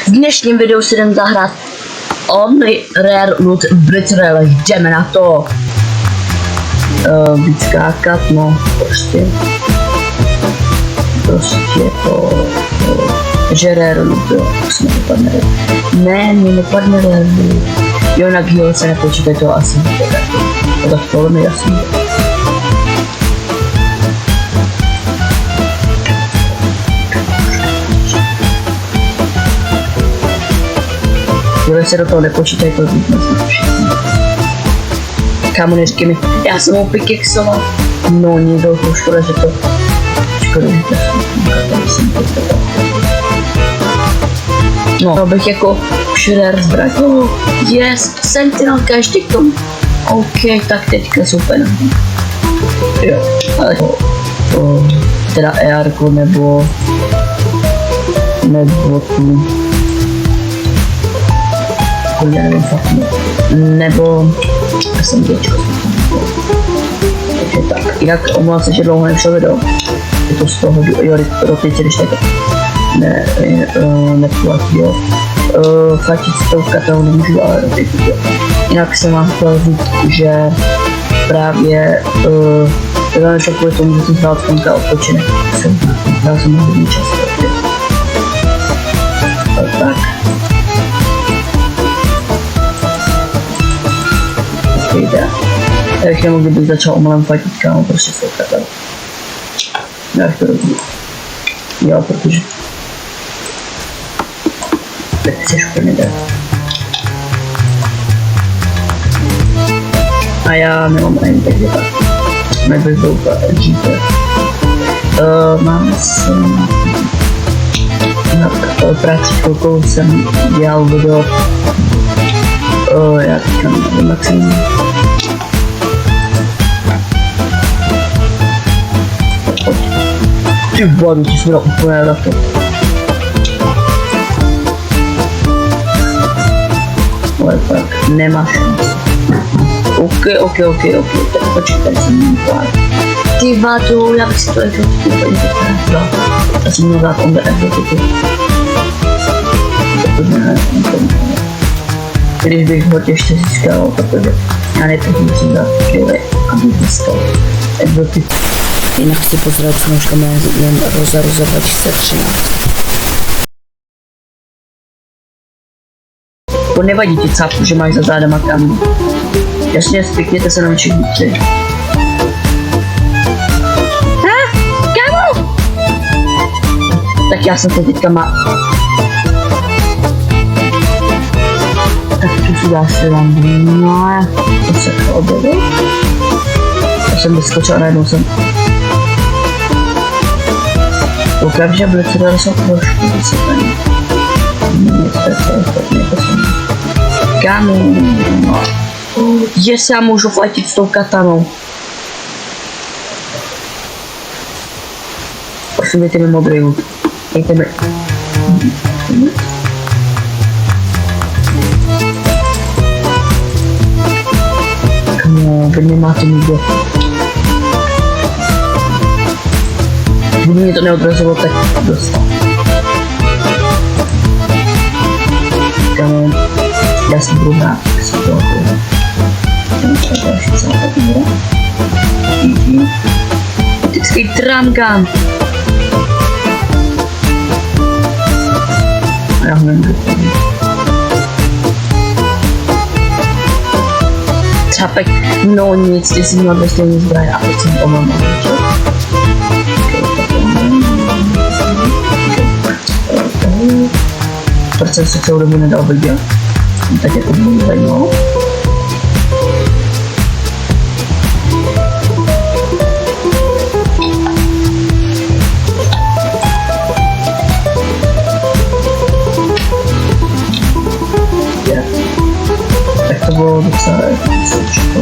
V dnešním videu si jdem zahrát Only Rare Loot Blitzrel, jdeme na to. Víc skákat, no, prostě to, že Rare Loot, jo, už jsme dopadne. Ne, mě nepadne Rare Loot. Jo, na Geo se nepočítají, to asi nejde. Tak tohle mi jasný. Když se do toho nepočítají, to vidíme všechno. Kámo, neříkej mi, já jsem ho pikexoval. No, někdo to škoda, že to... Škoda, že to jsem no, abych jako šrer zbrať. Oh, yes, sentinelka ještě k tomu. OK, tak teďka super. Jo, ale teda ER-ko nebo tu... Já nevím fakt nebo SMGčko. Takže tak, jinak omlouvám se, že dlouho nešlo video. Je to z toho, jo, rotice, když tak neplatí, jo. Platit s tou katou nemůžu, ale rotice, jo. Jinak jsem vám chtěl říct, že právě to nešlo kvůli tomu, že jsem hrál Sponka odpočinek. Já jsem hodně často, jo. Tak. Jde. Já bych nemohl, kdybych začal omalem fightit, kámo, prostě se katal. Já to rozumím. Jo, protože... Tak se špatně jde. A já nemám ani takže tak. Nebyl to úplně GP. Mám jsem... Na práci chvilkou jsem dělal video. Já teďka nevím, jak jsem... Ty vadu, ti jsem dal úplně na to. Ale tak, nemáš šanci. OK, tak počkej, jsem mým plán. Ty vadu, já bych si to exotiku úplně vytrátil. Já jsem měl dát onde exotiku. Když bych ho ještě získal, protože já nejprve musím dát chvíli, abych získal exotiku. Jinak chci pozdravit fanouška jménem Roza 2013. To nevadí ti cápku, že máš za zádama kamu. Jasně, spěkněte se na našich vůči. Kámo! Tak já jsem se teďka tak tu si dáš se vám no, to se objevil. Já jsem vyskočil a najednou jsem... Koukám, že Blitzrel jsou trošku vysypaný. Něco to jsem... Kámo, no. Jestli já můžu fightit s tou katanou. Prosím, dejte mi modrý loot. Dejte mi... Vy nemáte nikdo. Kdyby mě to neodrazilo, tak dostal. Kámo, já si budu hrát, tak si to okolo. Třeba další celá ta hra. Typický tramgun. A já ho nemůžu podít. Čapek, no nic, ty jsi měl prostě nic zbraň a teď jsem omluvil, čo? Proč jsem se celou dobu nedal vidět? Tak jako by mě zajímalo. Tak to bylo docela složko.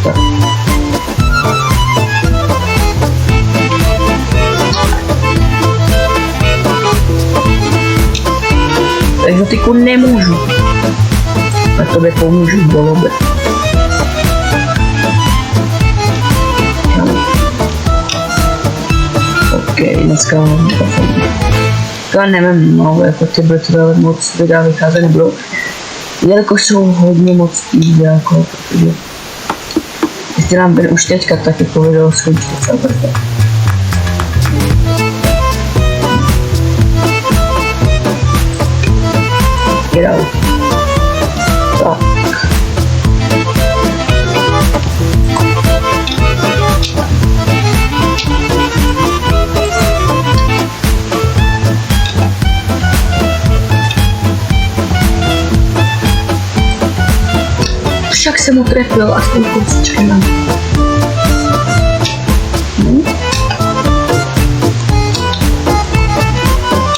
Tak. Exotiku nemůžu. A tobě pomůžu do lobby. OK. dneska mám telefon. Já nevím, no, jako ty Britové moc videa vycházet nebudou. Jelikož jsou hodně moc týdě, jako, protože jestli nám byl už teďka, tak jako video skončí docela brzo. Get out. Tak. Však jsem ho trefil aspoň kousíčkem.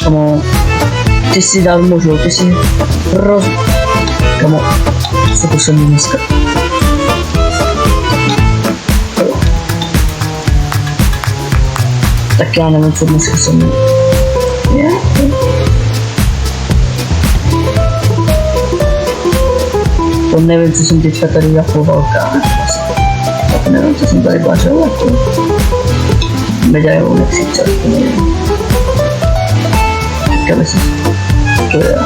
Kamo, ty si dal možnou, ty si Kamo, co to jsem dneska? Tak já nevím, co dneska jsem. To nevím, co jsem teďka tady jako velká. Tak nevím, co jsem tady bařil, jako medailou nepříčas, to nevím. Teďka se to je.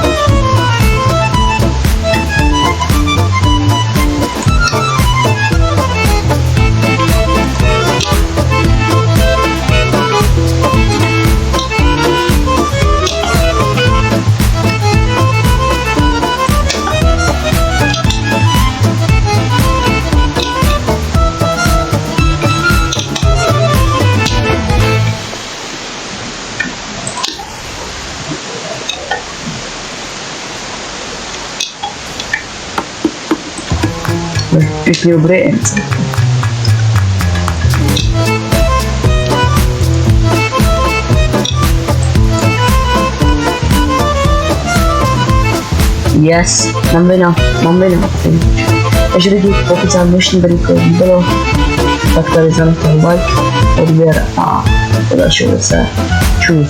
Pěkný dobrý. Yes, mám vina. Takže lidi, pokud se vám dnešní video líbilo, tak tady zanechte like, odběr a do dalšího se. Čus.